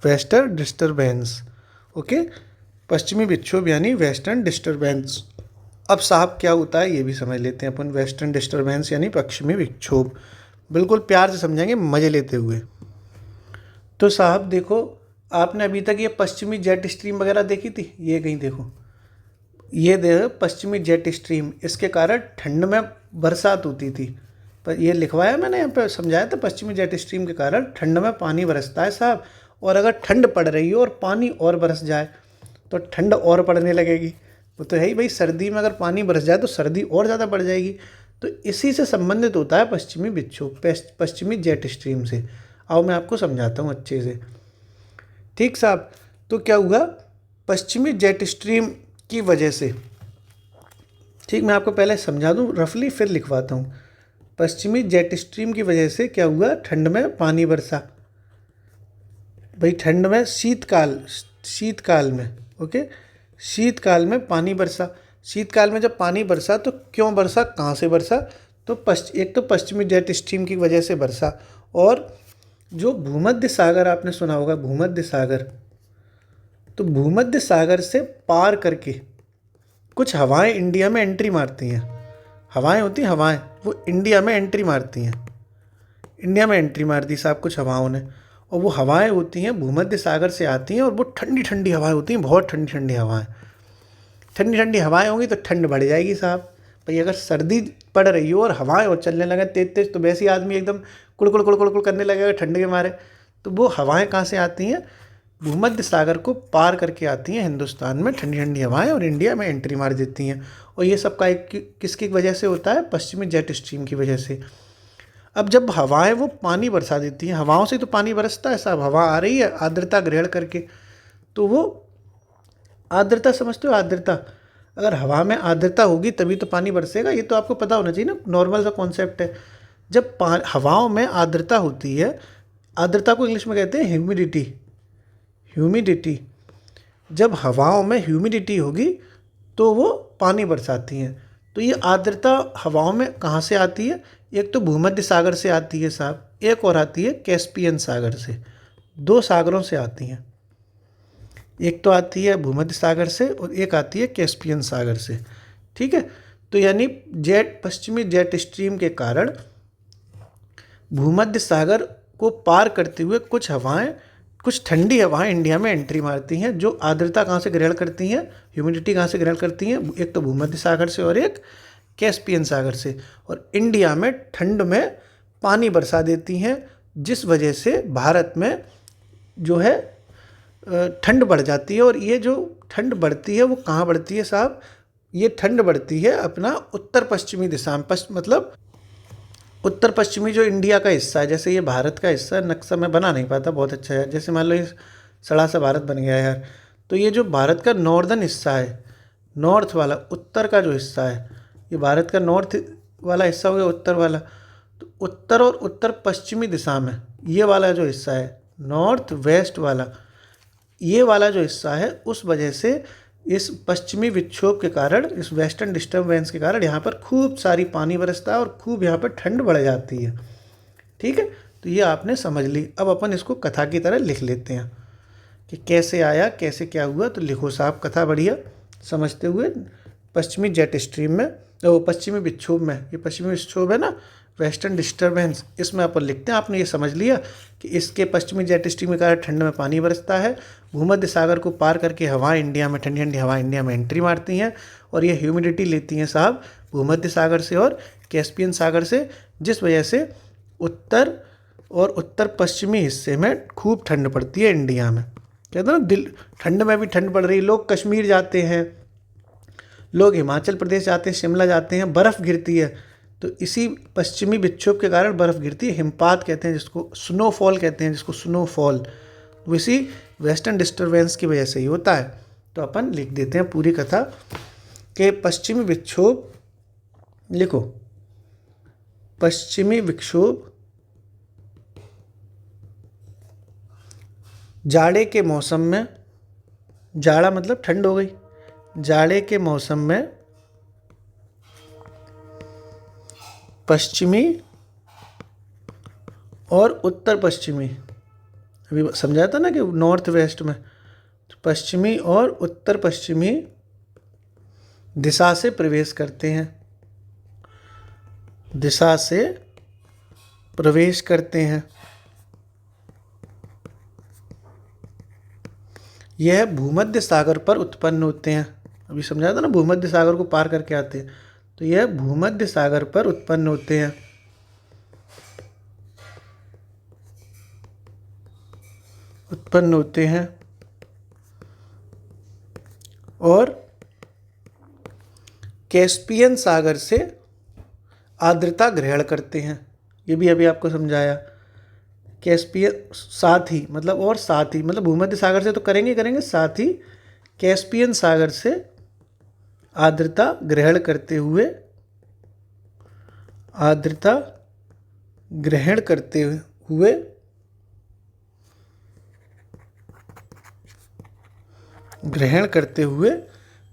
वेस्टर्न डिस्टर्बेंस। ओके, पश्चिमी विक्षोभ यानी वेस्टर्न डिस्टर्बेंस। अब साहब क्या होता है ये भी समझ लेते हैं अपन, वेस्टर्न डिस्टर्बेंस यानी पश्चिमी विक्षोभ। बिल्कुल प्यार से समझेंगे, मज़े लेते हुए। तो साहब देखो, आपने अभी तक ये पश्चिमी जेट स्ट्रीम वगैरह देखी थी, ये कहीं देखो, ये देखो पश्चिमी जेट स्ट्रीम, इसके कारण ठंड में बरसात होती थी। पर ये लिखवाया मैंने यहाँ पे, समझाया था, पश्चिमी जेट स्ट्रीम के कारण ठंड में पानी बरसता है साहब। और अगर ठंड पड़ रही हो और पानी और बरस जाए तो ठंड और पड़ने लगेगी। वो तो है ही भाई, सर्दी में अगर पानी बरस जाए तो सर्दी और ज़्यादा बढ़ जाएगी। तो इसी से संबंधित होता है पश्चिमी विक्षोभ, पश्चिमी जेट स्ट्रीम से। आओ मैं आपको समझाता हूँ अच्छे से। ठीक साहब, तो क्या हुआ, पश्चिमी जेट स्ट्रीम की वजह से, ठीक मैं आपको पहले समझा दूँ रफली फिर लिखवाता हूँ। पश्चिमी जेट स्ट्रीम की वजह से क्या हुआ, ठंड में पानी बरसा। भाई ठंड में शीतकाल में, ओके, शीतकाल में पानी बरसा। शीतकाल में जब पानी बरसा तो क्यों बरसा, कहाँ से बरसा, तो एक तो पश्चिमी जेट स्ट्रीम की वजह से बरसा, और जो भूमध्य सागर आपने सुना होगा, भूमध्य सागर, तो भूमध्य सागर से पार करके कुछ हवाएं इंडिया में एंट्री मारती हैं। हवाएं होती हैं, हवाएं, वो इंडिया में एंट्री मारती हैं। इंडिया में एंट्री मार दी साहब कुछ हवाओं ने, और वो हवाएं होती हैं भूमध्य सागर से आती हैं, और वो ठंडी ठंडी हवाएं होती हैं, बहुत ठंडी ठंडी हवाएं। ठंडी ठंडी हवाएं होंगी तो ठंड बढ़ जाएगी साहब। भाई अगर सर्दी पड़ रही हो और हवाएं और चलने लगे तेज तेज, तो वैसे ही आदमी एकदम कुड़कुड़ कुड़कुड़ कुड़ करने लगेगा ठंड के मारे। तो वो हवाएं कहाँ से आती हैं? भूमध्य सागर को पार करके आती हैं हिंदुस्तान में ठंडी ठंडी हवाएं, और इंडिया में एंट्री मार देती हैं। और ये सब का किसकी वजह से होता है? पश्चिमी जेट स्ट्रीम की वजह से। अब जब हवाएं वो पानी बरसा देती हैं, हवाओं से तो पानी बरसता है साहब, हवा आ रही है आर्द्रता ग्रहण करके, तो वो आर्द्रता, समझते हो आर्द्रता, अगर हवा में आर्द्रता होगी तभी तो पानी बरसेगा। ये तो आपको पता होना चाहिए ना, नॉर्मल सा कॉन्सेप्ट है। जब हवाओं में आर्द्रता होती है, आर्द्रता को इंग्लिश में कहते हैं ह्यूमिडिटी, ह्यूमिडिटी। जब हवाओं में ह्यूमिडिटी होगी तो वो पानी बरसाती हैं। तो ये आर्द्रता हवाओं में कहाँ से आती है? एक तो भूमध्य सागर से आती है साहब, एक और आती है कैस्पियन सागर से। दो सागरों से आती हैं, एक तो आती है भूमध्य सागर से और एक आती है कैस्पियन सागर से। ठीक है, तो यानी पश्चिमी जेट स्ट्रीम के कारण भूमध्य सागर को पार करते हुए कुछ हवाएं, कुछ ठंडी हवाएं इंडिया में एंट्री मारती हैं, जो आर्द्रता कहाँ से ग्रहण करती हैं, ह्यूमिडिटी कहाँ से ग्रहण करती हैं? एक तो भूमध्य सागर से और एक कैस्पियन सागर से, और इंडिया में ठंड में पानी बरसा देती हैं, जिस वजह से भारत में जो है ठंड बढ़ जाती है। और ये जो ठंड बढ़ती है वो कहाँ बढ़ती है साहब? ये ठंड बढ़ती है अपना उत्तर पश्चिमी दिशा में, मतलब उत्तर पश्चिमी जो इंडिया का हिस्सा है, जैसे ये भारत का हिस्सा है, नक्शा मैं बना नहीं पाता बहुत अच्छा है, जैसे मान लो ये सड़ा सा भारत बन गया है यार, तो ये जो भारत का नॉर्दर्न हिस्सा है, नॉर्थ वाला, उत्तर का जो हिस्सा है, ये भारत का नॉर्थ वाला हिस्सा हो गया, उत्तर वाला। तो उत्तर और उत्तर पश्चिमी दिशा में ये वाला जो हिस्सा है, नॉर्थ वेस्ट वाला, ये वाला जो हिस्सा है, उस वजह से इस पश्चिमी विक्षोभ के कारण, इस वेस्टर्न डिस्टर्बेंस के कारण यहाँ पर खूब सारी पानी बरसता है और खूब यहाँ पर ठंड बढ़ जाती है। ठीक है, तो ये आपने समझ ली। अब अपन इसको कथा की तरह लिख लेते हैं कि कैसे आया, कैसे क्या हुआ। तो लिखो साहब कथा बढ़िया समझते हुए। पश्चिमी जेट स्ट्रीम में, पश्चिमी विक्षोभ में, ये पश्चिमी विक्षोभ है ना, वेस्टर्न डिस्टर्बेंस, इसमें अपन लिखते हैं। आपने ये समझ लिया कि इसके पश्चिमी जेट स्ट्रीम के कारण ठंड में पानी बरसता है, भूमध्य सागर को पार करके हवाएं इंडिया में, ठंडी ठंडी हवाएं इंडिया में एंट्री मारती हैं, और ये ह्यूमिडिटी लेती हैं साहब भूमध्य सागर से और कैस्पियन सागर से, जिस वजह से उत्तर और उत्तर पश्चिमी हिस्से में खूब ठंड पड़ती है इंडिया में। कहते हैं ना, ठंड में भी ठंड पड़ रही, लोग कश्मीर जाते हैं, लोग हिमाचल प्रदेश जाते हैं, शिमला जाते हैं, बर्फ़ गिरती है। तो इसी पश्चिमी विक्षोभ के कारण बर्फ़ गिरती है, हिमपात कहते हैं जिसको, स्नोफॉल कहते हैं जिसको, स्नोफॉल, तो इसी वेस्टर्न डिस्टर्बेंस की वजह से ही होता है। तो अपन लिख देते हैं पूरी कथा के पश्चिमी विक्षोभ, लिखो पश्चिमी विक्षोभ जाड़े के मौसम में, जाड़ा मतलब ठंड हो गई, जाड़े के मौसम में पश्चिमी और उत्तर पश्चिमी, अभी समझाया था ना कि नॉर्थ वेस्ट में, तो पश्चिमी और उत्तर पश्चिमी दिशा से प्रवेश करते हैं, दिशा से प्रवेश करते हैं। यह भूमध्य सागर पर उत्पन्न होते हैं। अभी समझाया था ना, भूमध्य सागर को पार करके आते हैं, तो यह भूमध्य सागर पर उत्पन्न होते हैं। उत्पन्न होते हैं और कैस्पियन सागर से आर्द्रता ग्रहण करते हैं। ये भी अभी आपको समझाया। कैस्पियन साथ ही मतलब, और साथ ही मतलब भूमध्य सागर से तो करेंगे, साथ ही कैस्पियन सागर से आर्द्रता ग्रहण करते हुए, आर्द्रता ग्रहण करते हुए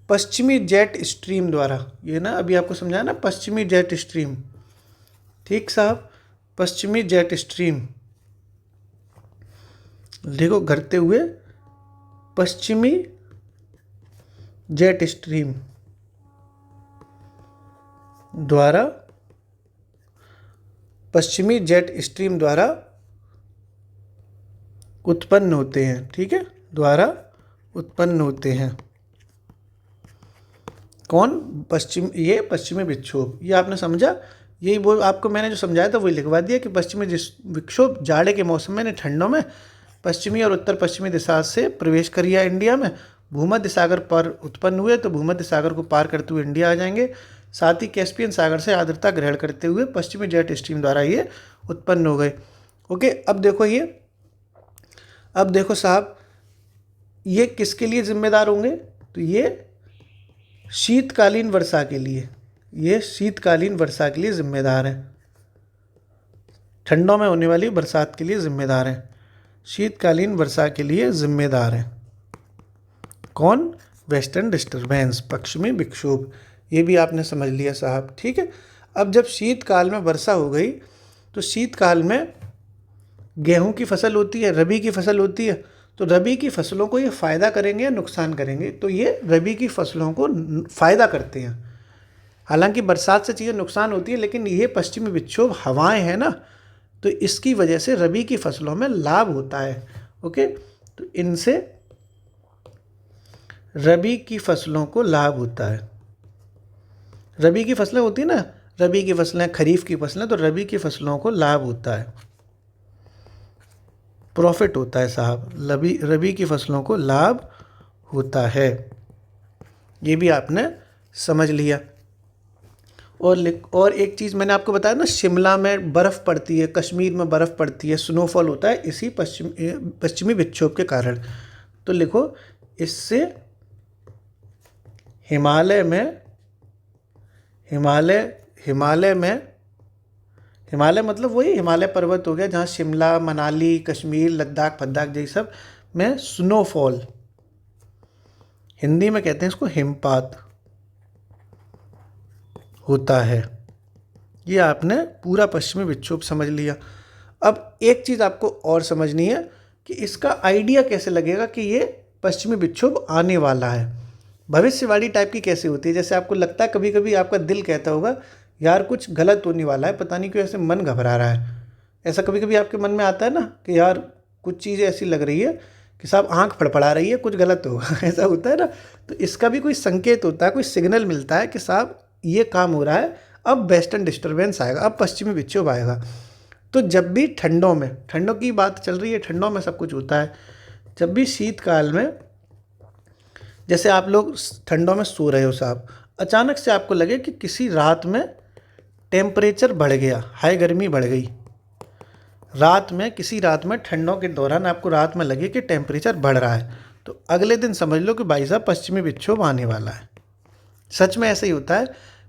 पश्चिमी जेट स्ट्रीम द्वारा, ये ना अभी आपको समझाया ना, पश्चिमी जेट स्ट्रीम, ठीक साहब, पश्चिमी जेट स्ट्रीम देखो घटते हुए पश्चिमी जेट स्ट्रीम द्वारा उत्पन्न होते हैं। ठीक है, द्वारा उत्पन्न होते हैं। कौन? ये पश्चिमी विक्षोभ। ये आपने समझा? यही वो आपको मैंने जो समझाया था वही लिखवा दिया कि पश्चिमी विक्षोभ जाड़े के मौसम में, ठंडों में पश्चिमी और उत्तर पश्चिमी दिशा से प्रवेश करिए इंडिया में, भूमध्य सागर पर उत्पन्न हुए तो भूमध्य सागर को पार करते हुए इंडिया आ जाएंगे। साथ ही कैस्पियन सागर से आर्द्रता ग्रहण करते हुए पश्चिमी जेट स्ट्रीम द्वारा ये उत्पन्न हो गए। ओके, अब देखो साहब, ये किसके लिए जिम्मेदार होंगे? तो ये शीतकालीन वर्षा के लिए, जिम्मेदार हैं। ठंडों में होने वाली बरसात के लिए जिम्मेदार हैं, शीतकालीन वर्षा के लिए जिम्मेदार हैं। कौन? वेस्टर्न डिस्टर्बेंस, पश्चिमी विक्षोभ। ये भी आपने समझ लिया साहब। ठीक है, अब जब शीतकाल में वर्षा हो गई तो शीतकाल में गेहूं की फसल होती है, रबी की फसल होती है। तो रबी की फसलों को ये फ़ायदा करेंगे या नुकसान करेंगे? तो ये रबी की फसलों को फ़ायदा करते हैं। हालांकि बरसात से चीज़ें नुकसान होती है, लेकिन ये पश्चिमी विक्षोभ हवाएं हैं ना, तो इसकी वजह से रबी की फसलों में लाभ होता है। ओके, तो इनसे रबी की फसलों को लाभ होता है। रबी की फसलें होती है ना, रबी की फसलें, खरीफ की फसलें, तो रबी की फसलों को लाभ होता है, प्रॉफिट होता है साहब। रबी की फसलों को लाभ होता है। ये भी आपने समझ लिया। और एक चीज़ मैंने आपको बताया ना, शिमला में बर्फ़ पड़ती है, कश्मीर में बर्फ़ पड़ती है, स्नोफॉल होता है इसी पश्चिमी विक्षोभ के कारण। तो लिखो, इससे हिमालय मतलब वही हिमालय पर्वत हो गया, जहाँ शिमला, मनाली, कश्मीर, लद्दाख फद्दाख जैसे सब में स्नोफॉल, हिंदी में कहते हैं इसको हिमपात, होता है। ये आपने पूरा पश्चिमी विक्षोभ समझ लिया। अब एक चीज़ आपको और समझनी है कि इसका आइडिया कैसे लगेगा कि ये पश्चिमी विक्षोभ आने वाला है। भविष्यवाणी टाइप की कैसे होती है? जैसे आपको लगता है कभी कभी आपका दिल कहता होगा यार कुछ गलत होने वाला है, पता नहीं क्यों ऐसे मन घबरा रहा है। ऐसा कभी कभी आपके मन में आता है ना कि यार कुछ चीज़ें ऐसी लग रही है कि साहब आंख फड़फड़ा रही है, कुछ गलत होगा। ऐसा होता है ना, तो इसका भी कोई संकेत होता है, कोई सिग्नल मिलता है कि साहब ये काम हो रहा है, अब वेस्टर्न डिस्टर्बेंस आएगा, अब पश्चिमी विक्षोभ आएगा। तो जब भी ठंडों की बात चल रही है, ठंडों में सब कुछ होता है। जब भी शीतकाल में, जैसे आप लोग ठंडों में सो रहे हो साहब, अचानक से आपको लगे कि किसी रात में टेम्परेचर बढ़ गया, हाई गर्मी बढ़ गई, किसी रात में ठंडों के दौरान आपको रात में लगे कि टेम्परेचर बढ़ रहा है, तो अगले दिन समझ लो कि भाई साहब पश्चिमी विक्षोभ आने वाला है। सच में ऐसे ही होता है।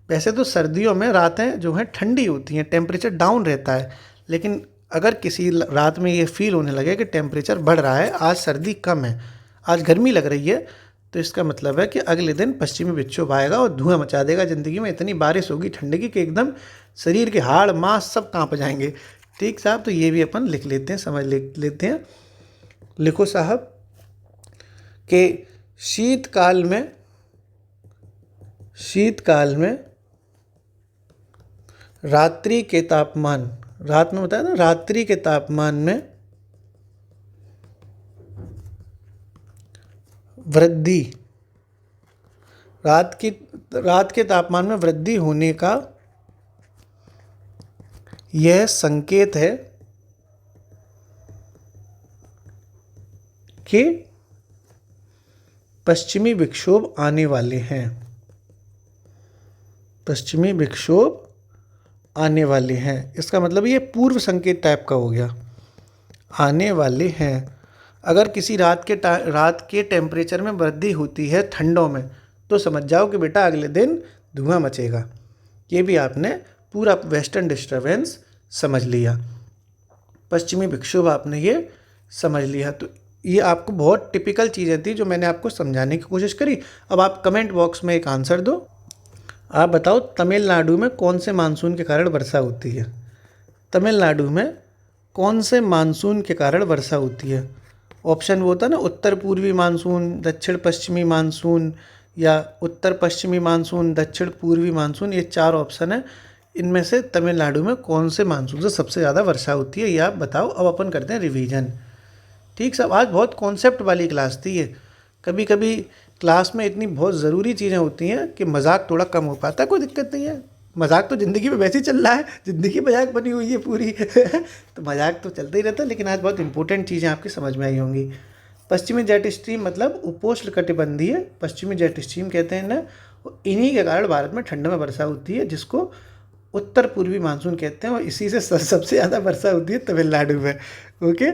वैसे तो सर्दियों में रातें जो हैं ठंडी होती हैं, टेम्परेचर डाउन रहता है, लेकिन अगर किसी रात में ये फील होने लगे कि टेम्परेचर बढ़ रहा है, आज सर्दी कम है, आज गर्मी लग रही है, तो इसका मतलब है कि अगले दिन पश्चिमी विक्षोभ आएगा और धुआं मचा देगा। ज़िंदगी में इतनी बारिश होगी ठंडी की कि एकदम शरीर के हाड़ मांस सब कांप जाएंगे। ठीक साहब, तो ये भी अपन लिख लेते हैं, समझ लेते हैं। लिखो साहब कि शीतकाल में रात्रि के तापमान, रात में बताया ना, रात्रि के तापमान में वृद्धि, रात के तापमान में वृद्धि होने का यह संकेत है कि पश्चिमी विक्षोभ आने वाले हैं, पश्चिमी विक्षोभ आने वाले हैं। इसका मतलब ये पूर्व संकेत टाइप का हो गया, आने वाले हैं। अगर किसी रात के टेम्परेचर में वृद्धि होती है ठंडों में, तो समझ जाओ कि बेटा अगले दिन धुआं मचेगा। ये भी आपने पूरा वेस्टर्न डिस्टर्बेंस समझ लिया, पश्चिमी विक्षोभ आपने ये समझ लिया। तो ये आपको बहुत टिपिकल चीज़ें थी जो मैंने आपको समझाने की कोशिश करी। अब आप कमेंट बॉक्स में एक आंसर दो। आप बताओ तमिलनाडु में कौन से मानसून के कारण वर्षा होती है? तमिलनाडु में कौन से मानसून के कारण वर्षा होती है? ऑप्शन वो होता ना, उत्तर पूर्वी मानसून, दक्षिण पश्चिमी मानसून या उत्तर पश्चिमी मानसून, दक्षिण पूर्वी मानसून, ये 4 ऑप्शन है। इनमें से तमिलनाडु में कौन से मानसून से सबसे ज़्यादा वर्षा होती है, ये आप बताओ। अब अपन करते हैं रिवीजन। ठीक सब, आज बहुत कॉन्सेप्ट वाली क्लास थी ये। कभी कभी क्लास में इतनी बहुत ज़रूरी चीज़ें होती हैं कि मजाक थोड़ा कम हो पाता है, कोई दिक्कत नहीं है। मजाक तो ज़िंदगी में वैसे ही चल रहा है, ज़िंदगी मजाक बनी हुई है पूरी तो मजाक तो चलता ही रहता है, लेकिन आज बहुत इंपॉर्टेंट चीज़ें आपकी समझ में आई होंगी। पश्चिमी जेट स्ट्रीम मतलब उपोष्ण कटिबंधीय पश्चिमी जेट स्ट्रीम कहते हैं ना। इन्हीं के कारण भारत में ठंड में वर्षा होती है, जिसको उत्तर पूर्वी मानसून कहते हैं, और इसी से सबसे ज़्यादा वर्षा होती है तमिलनाडु में। ओके,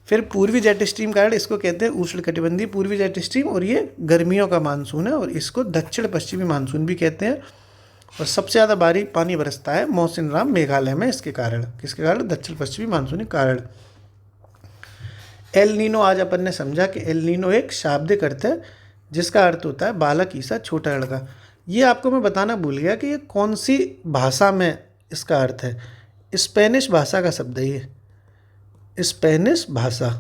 फिर पूर्वी जेट स्ट्रीम कारण इसको कहते हैं उष्णकटिबंधीय पूर्वी जेट स्ट्रीम, और ये गर्मियों का मानसून है, और इसको दक्षिण पश्चिमी मानसून भी कहते हैं। और सबसे ज़्यादा भारी पानी बरसता है मौसिनराम मेघालय में, इसके कारण, किसके कारण, दक्षिण पश्चिमी मानसून के कारण। एल नीनो, आज अपन ने समझा कि एल नीनो एक शाब्दिक अर्थ है जिसका अर्थ होता है बालक ईसा, छोटा लड़का। ये आपको मैं बताना भूल गया कि ये कौन सी भाषा में इसका अर्थ है। स्पेनिश भाषा का शब्द है ये, स्पेनिश भाषा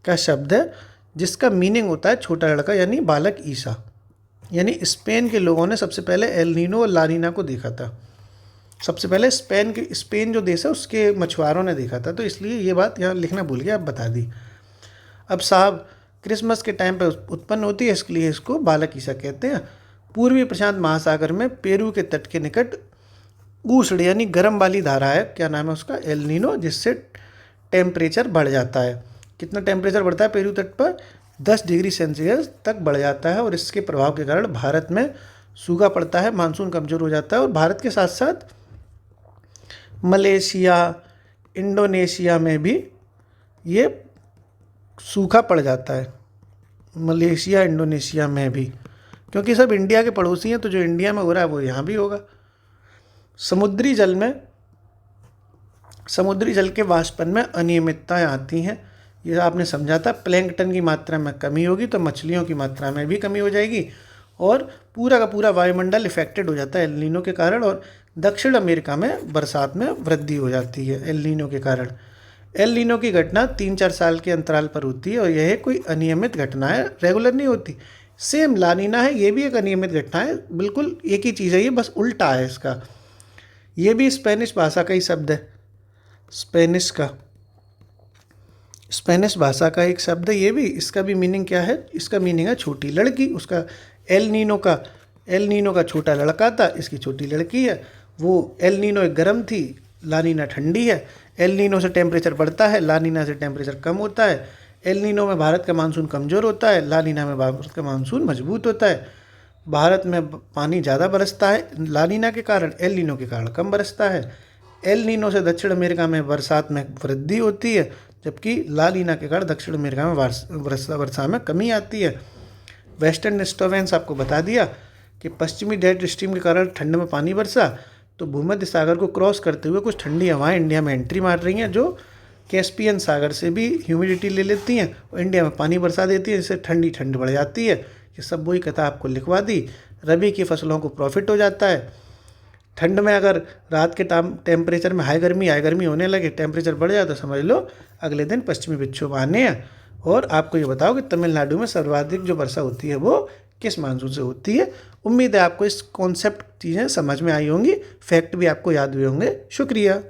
का शब्द है, जिसका मीनिंग होता है छोटा लड़का यानी बालक ईसा। यानी स्पेन के लोगों ने सबसे पहले एल नीनो और ला नीना को देखा था। सबसे पहले स्पेन जो देश है उसके मछुआरों ने देखा था, तो इसलिए ये बात यहाँ लिखना भूल गया, अब बता दी। अब साहब, क्रिसमस के टाइम पर उत्पन्न होती है, इसलिए इसको बालक ईसा कहते हैं। पूर्वी प्रशांत महासागर में पेरू के तट के निकट उष्ण यानी गर्म वाली धारा है, क्या नाम है उसका, एल नीनो, जिससे टेम्परेचर बढ़ जाता है। कितना टेम्परेचर बढ़ता है पेरू तट पर, 10 डिग्री सेल्सियस तक बढ़ जाता है, और इसके प्रभाव के कारण भारत में सूखा पड़ता है, मानसून कमज़ोर हो जाता है, और भारत के साथ साथ मलेशिया, इंडोनेशिया में भी ये सूखा पड़ जाता है। मलेशिया, इंडोनेशिया में भी, क्योंकि सब इंडिया के पड़ोसी हैं, तो जो इंडिया में हो रहा है वो यहाँ भी होगा। समुद्री जल के वाष्पन में अनियमितताएं आती हैं, ये आपने समझा था। प्लैंकटन की मात्रा में कमी होगी तो मछलियों की मात्रा में भी कमी हो जाएगी, और पूरा का पूरा वायुमंडल इफेक्टेड हो जाता है एल नीनो के कारण, और दक्षिण अमेरिका में बरसात में वृद्धि हो जाती है एल नीनो के कारण। एल नीनो की घटना 3-4 साल के अंतराल पर होती है, और यह कोई अनियमित घटना है, रेगुलर नहीं होती। सेम ला नीना है, ये भी एक अनियमित घटना है, बिल्कुल एक ही चीज़ है, ये बस उल्टा है इसका। ये भी स्पेनिश भाषा का ही शब्द है, स्पेनिश भाषा का एक शब्द है ये भी। इसका भी मीनिंग क्या है, इसका मीनिंग है छोटी लड़की। उसका एल नीनो का छोटा लड़का था, इसकी छोटी लड़की है। वो एल नीनो एक गर्म थी, ला नीना ठंडी है। एल नीनो से टेम्परेचर बढ़ता है, ला नीना से टेम्परेचर कम होता है। एल नीनो में भारत का मानसून कमज़ोर होता है, ला नीना में भारत का मानसून मजबूत होता है। भारत में पानी ज़्यादा बरसता है ला नीना के कारण, एल नीनो के कारण कम बरसता है। एल नीनो से दक्षिण अमेरिका में बरसात में वृद्धि होती है, जबकि ला नीना के कारण दक्षिण अमेरिका में वर्षा में कमी आती है। वेस्टर्न डिस्टर्बेंस आपको बता दिया कि पश्चिमी जेट स्ट्रीम के कारण ठंड में पानी बरसा, तो भूमध्य सागर को क्रॉस करते हुए कुछ ठंडी हवाएं इंडिया में एंट्री मार रही हैं, जो कैस्पियन सागर से भी ह्यूमिडिटी ले लेती हैं और इंडिया में पानी बरसा देती है, जिससे ठंड बढ़ जाती है। ये सब वही कथा आपको लिखवा दी। रबी की फसलों को प्रॉफिट हो जाता है। ठंड में अगर रात के टेम्परेचर में हाई गर्मी होने लगे, टेम्परेचर बढ़ जाए, तो समझ लो अगले दिन पश्चिमी विक्षोभ आने हैं। और आपको ये बताओ कि तमिलनाडु में सर्वाधिक जो वर्षा होती है वो किस मानसून से होती है। उम्मीद है आपको इस कॉन्सेप्ट चीज़ें समझ में आई होंगी, फैक्ट भी आपको याद हुए होंगे। शुक्रिया।